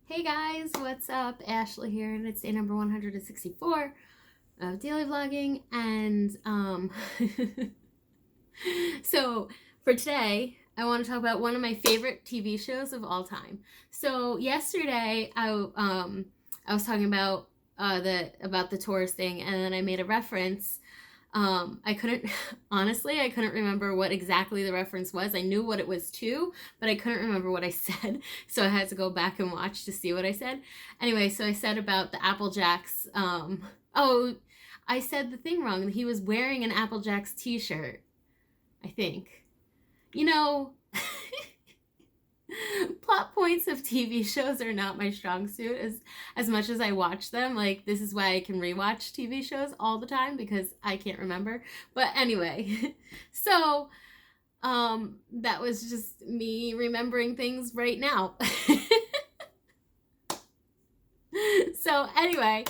Hey guys, what's up? Ashley here, and it's day number 164 of daily vlogging. And so for today, I want to talk about one of my favorite TV shows of all time. So yesterday, I was talking about the tourist thing, and then I made a reference. I couldn't honestly, I couldn't remember what exactly the reference was. I knew what it was to, but I couldn't remember what I said. So I had to go back and watch to see what I said. Anyway, so I said about the Apple Jacks. Oh, I said the thing wrong. He was wearing an Apple Jacks t-shirt, I think. You know, plot points of TV shows are not my strong suit as much as I watch them. Like, this is why I can rewatch TV shows all the time, because I can't remember. But anyway, so that was just me remembering things right now. So anyway,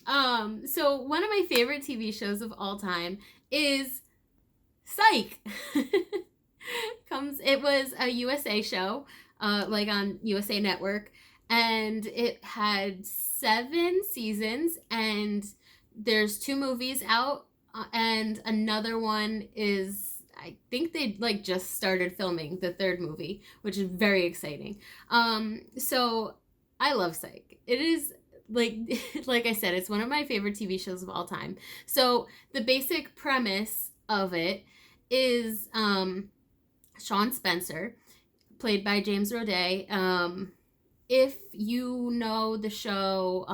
so one of my favorite TV shows of all time is Psych. It was a USA show, like on USA Network, and it had 7 seasons, and there's 2 movies out, and another one is, I think they like just started filming the 3rd movie, which is very exciting. So I love Psych. It is like like I said, it's one of my favorite TV shows of all time. So the basic premise of it is Sean Spencer, played by James Roday. If you know the show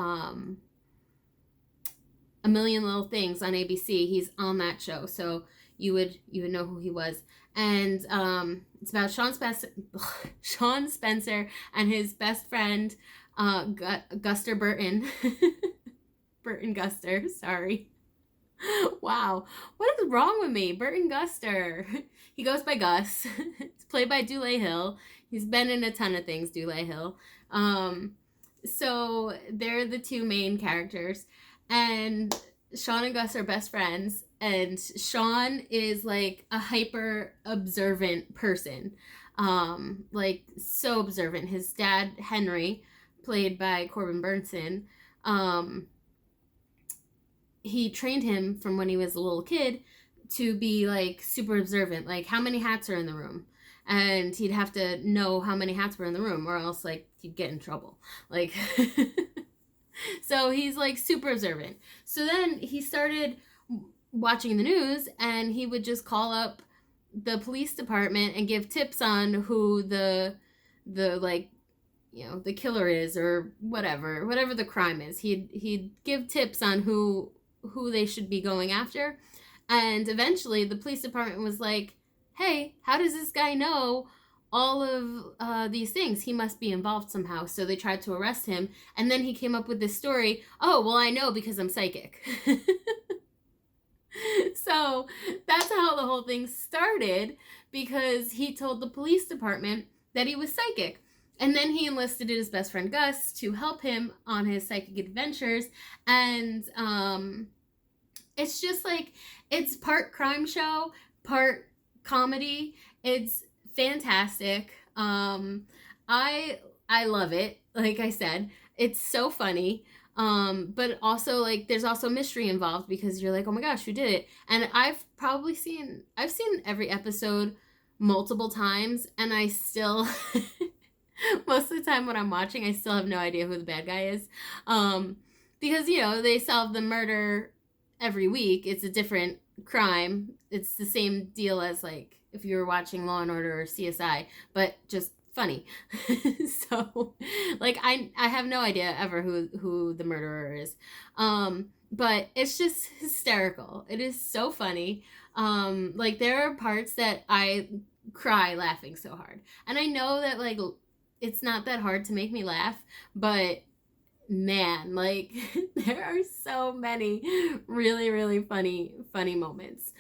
A Million Little Things on ABC, he's on that show, so you would know who he was. And it's about Sean Spencer and his best friend, Guster Burton. Burton Guster, sorry. Wow, what is wrong with me? Burton Guster. He goes by Gus. It's played by Dulé Hill. He's been in a ton of things, Dulé Hill. So they're the 2 main characters, and Sean and Gus are best friends. And Sean is like a hyper observant person, like so observant. His dad Henry, played by Corbin Burnson, he trained him from when he was a little kid to be like super observant, like how many hats are in the room, and he'd have to know how many hats were in the room, or else like he'd get in trouble, like so he's like super observant. So then he started watching the news, and he would just call up the police department and give tips on who the like, you know, the killer is, or whatever the crime is. He'd give tips on who they should be going after. And eventually the police department was like, hey, how does this guy know all of these things? He must be involved somehow. So they tried to arrest him, and then he came up with this story. Oh, well, I know because I'm psychic. So that's how the whole thing started, because he told the police department that he was psychic. And then he enlisted his best friend Gus to help him on his psychic adventures. And it's just like, it's part crime show, part comedy. It's fantastic. I love it. Like I said, it's so funny. But also, like, there's also mystery involved, because you're like, oh my gosh, who did it? And I've seen every episode multiple times, and I still most of the time when I'm watching, I still have no idea who the bad guy is. Because, you know, they solve the murder every week. It's a different crime. It's the same deal as, like, if you were watching Law and Order or CSI, but just funny. So, like, I have no idea ever who the murderer is. But it's just hysterical. It is so funny. Like, there are parts that I cry laughing so hard. And I know that, like, it's not that hard to make me laugh, but man, like, there are so many really, really funny moments.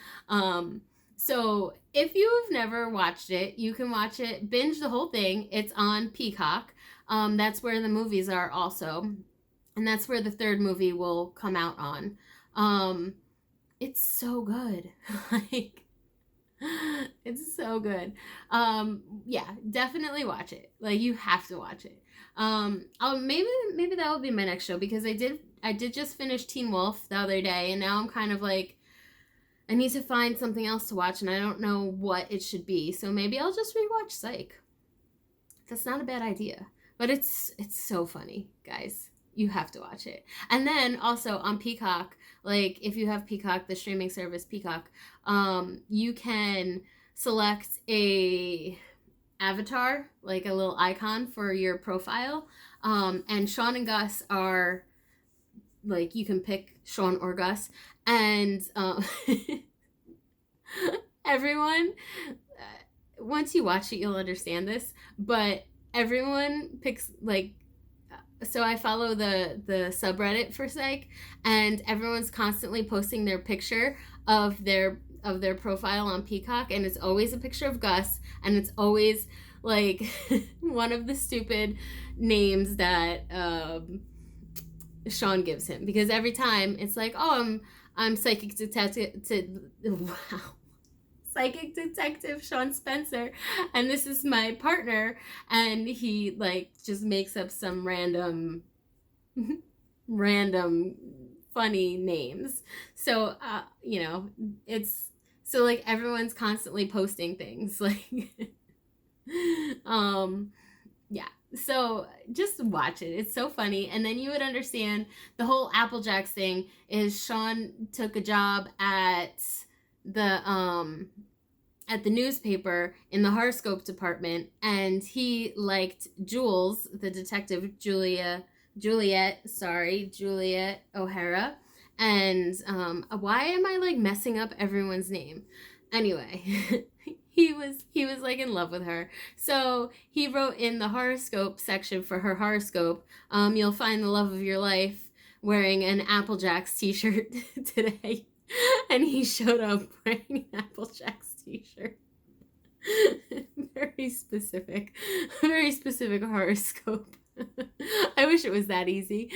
So if you've never watched it, you can watch it, binge the whole thing. It's on Peacock. That's where the movies are also, and that's where the 3rd movie will come out on. It's so good. Like, it's so good. Yeah, definitely watch it. Like, you have to watch it. Maybe that will be my next show, because I did just finish Teen Wolf the other day, and now I'm kind of like, I need to find something else to watch, and I don't know what it should be. So maybe I'll just rewatch Psych. That's not a bad idea. But it's so funny, guys. You have to watch it. And then also on Peacock, like if you have Peacock, the streaming service Peacock, you can select a avatar, like a little icon for your profile. And Sean and Gus are, like, you can pick Sean or Gus. And everyone, once you watch it, you'll understand this. But everyone picks, like, so I follow the subreddit for Psych, and everyone's constantly posting their picture of their profile on Peacock, and it's always a picture of Gus, and it's always like one of the stupid names that Sean gives him, because every time it's like, oh, I'm psychic detective wow. Psychic detective Sean Spencer, and this is my partner, and he like just makes up some random funny names. So it's so like everyone's constantly posting things like yeah, so just watch it. It's so funny. And then you would understand the whole Applejacks thing is Sean took a job at the newspaper in the horoscope department, and he liked Jules, the detective, Juliet O'Hara. And why am I like messing up everyone's name? Anyway, he was like in love with her. So he wrote in the horoscope section for her horoscope, you'll find the love of your life wearing an Applejacks t-shirt today. And he showed up wearing an Applejacks t-shirt. Very specific horoscope. I wish it was that easy.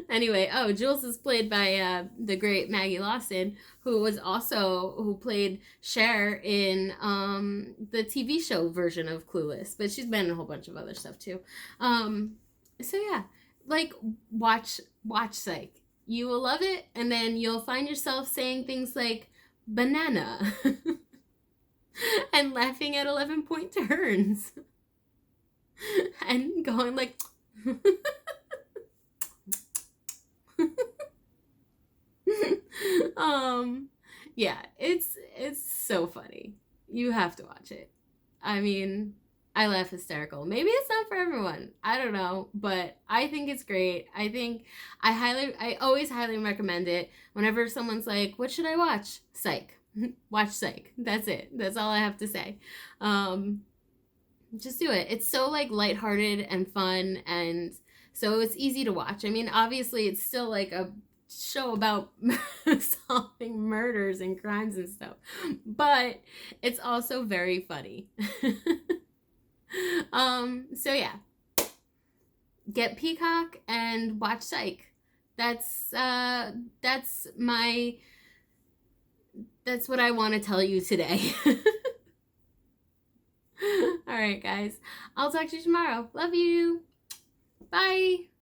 Anyway, Jules is played by the great Maggie Lawson, who played Cher in the TV show version of Clueless, but she's been in a whole bunch of other stuff too. So yeah, like watch Psych. You will love it, and then you'll find yourself saying things like banana and laughing at 11-point turns and going like yeah, it's so funny. You have to watch it. I mean, I laugh hysterical. Maybe it's not for everyone. I don't know, but I think it's great. I always highly recommend it. Whenever someone's like, what should I watch? Psych. Watch Psych. That's it. That's all I have to say. Just do it. It's so like lighthearted and fun, and so it's easy to watch. I mean, obviously it's still like a show about solving murders and crimes and stuff, but it's also very funny. So yeah, get Peacock and watch Psych. That's what I want to tell you today. All right, guys, I'll talk to you tomorrow. Love you. Bye.